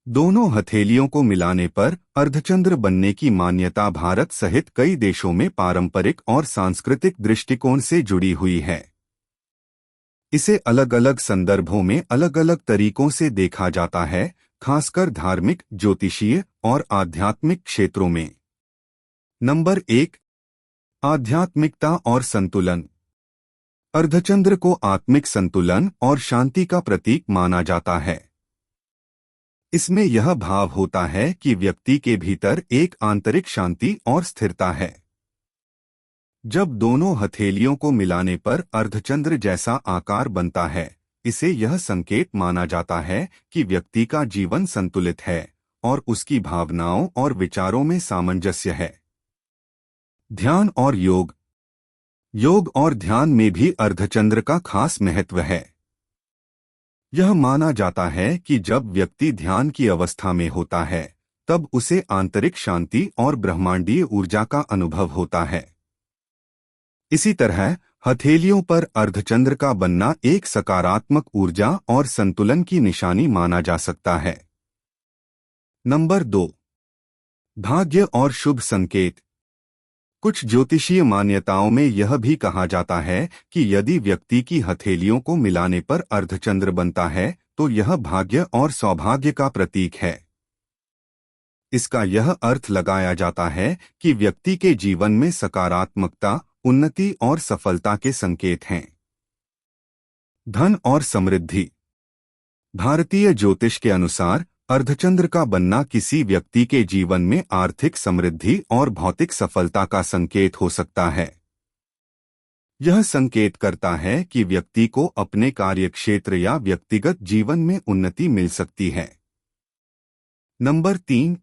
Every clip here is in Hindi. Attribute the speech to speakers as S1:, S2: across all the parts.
S1: दोनों हथेलियों को मिलाने पर अर्धचंद्र बनने की मान्यता भारत सहित कई देशों में पारंपरिक और सांस्कृतिक दृष्टिकोण से जुड़ी हुई है। इसे अलग अलग संदर्भों में अलग अलग तरीकों से देखा जाता है, खासकर धार्मिक, ज्योतिषीय और आध्यात्मिक क्षेत्रों में। नंबर 1, आध्यात्मिकता और संतुलन। अर्धचंद्र को आत्मिक संतुलन और शांति का प्रतीक माना जाता है। इसमें यह भाव होता है कि व्यक्ति के भीतर एक आंतरिक शांति और स्थिरता है। जब दोनों हथेलियों को मिलाने पर अर्धचंद्र जैसा आकार बनता है, इसे यह संकेत माना जाता है कि व्यक्ति का जीवन संतुलित है और उसकी भावनाओं और विचारों में सामंजस्य है। ध्यान और योग। योग और ध्यान में भी अर्धचंद्र का खास महत्व है। यह माना जाता है कि जब व्यक्ति ध्यान की अवस्था में होता है, तब उसे आंतरिक शांति और ब्रह्मांडीय ऊर्जा का अनुभव होता है। इसी तरह हथेलियों पर अर्धचंद्र का बनना एक सकारात्मक ऊर्जा और संतुलन की निशानी माना जा सकता है। नंबर 2, भाग्य और शुभ संकेत। कुछ ज्योतिषीय मान्यताओं में यह भी कहा जाता है कि यदि व्यक्ति की हथेलियों को मिलाने पर अर्धचंद्र बनता है तो यह भाग्य और सौभाग्य का प्रतीक है। इसका यह अर्थ लगाया जाता है कि व्यक्ति के जीवन में सकारात्मकता, उन्नति और सफलता के संकेत हैं। धन और समृद्धि। भारतीय ज्योतिष के अनुसार अर्धचंद्र का बनना किसी व्यक्ति के जीवन में आर्थिक समृद्धि और भौतिक सफलता का संकेत हो सकता है। यह संकेत करता है कि व्यक्ति को अपने कार्यक्षेत्र या व्यक्तिगत जीवन में उन्नति मिल सकती है। नंबर 3,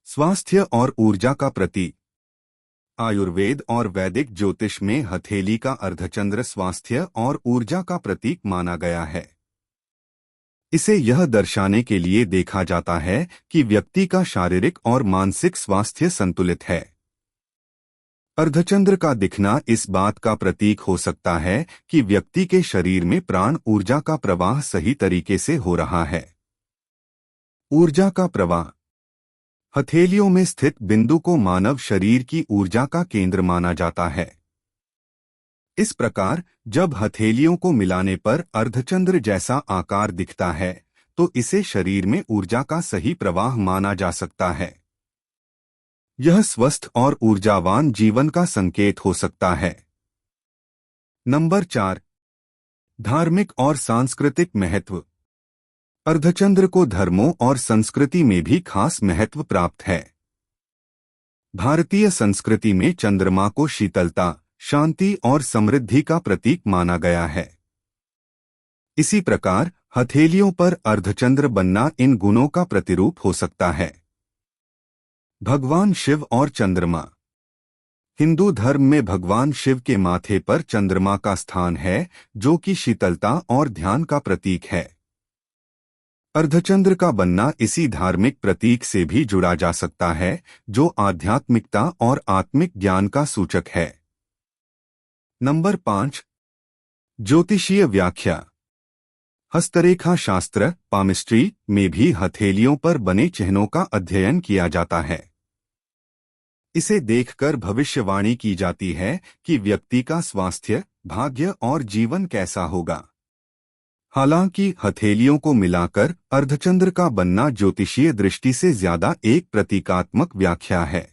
S1: स्वास्थ्य और ऊर्जा का प्रतीक। आयुर्वेद और वैदिक ज्योतिष में हथेली का अर्धचंद्र स्वास्थ्य और ऊर्जा का प्रतीक माना गया है। इसे यह दर्शाने के लिए देखा जाता है कि व्यक्ति का शारीरिक और मानसिक स्वास्थ्य संतुलित है। अर्धचंद्र का दिखना इस बात का प्रतीक हो सकता है कि व्यक्ति के शरीर में प्राण ऊर्जा का प्रवाह सही तरीके से हो रहा है। ऊर्जा का प्रवाह। हथेलियों में स्थित बिंदु को मानव शरीर की ऊर्जा का केंद्र माना जाता है। इस प्रकार जब हथेलियों को मिलाने पर अर्धचंद्र जैसा आकार दिखता है तो इसे शरीर में ऊर्जा का सही प्रवाह माना जा सकता है। यह स्वस्थ और ऊर्जावान जीवन का संकेत हो सकता है। नंबर 4, धार्मिक और सांस्कृतिक महत्व। अर्धचंद्र को धर्मों और संस्कृति में भी खास महत्व प्राप्त है। भारतीय संस्कृति में चंद्रमा को शीतलता, शांति और समृद्धि का प्रतीक माना गया है। इसी प्रकार हथेलियों पर अर्धचंद्र बनना इन गुणों का प्रतिरूप हो सकता है। भगवान शिव और चंद्रमा। हिंदू धर्म में भगवान शिव के माथे पर चंद्रमा का स्थान है, जो कि शीतलता और ध्यान का प्रतीक है। अर्धचंद्र का बनना इसी धार्मिक प्रतीक से भी जुड़ा जा सकता है, जो आध्यात्मिकता और आत्मिक ज्ञान का सूचक है। नंबर 5, ज्योतिषीय व्याख्या। हस्तरेखा शास्त्र पामिस्ट्री में भी हथेलियों पर बने चिन्हों का अध्ययन किया जाता है। इसे देखकर भविष्यवाणी की जाती है कि व्यक्ति का स्वास्थ्य, भाग्य और जीवन कैसा होगा। हालांकि हथेलियों को मिलाकर अर्धचंद्र का बनना ज्योतिषीय दृष्टि से ज्यादा एक प्रतीकात्मक व्याख्या है।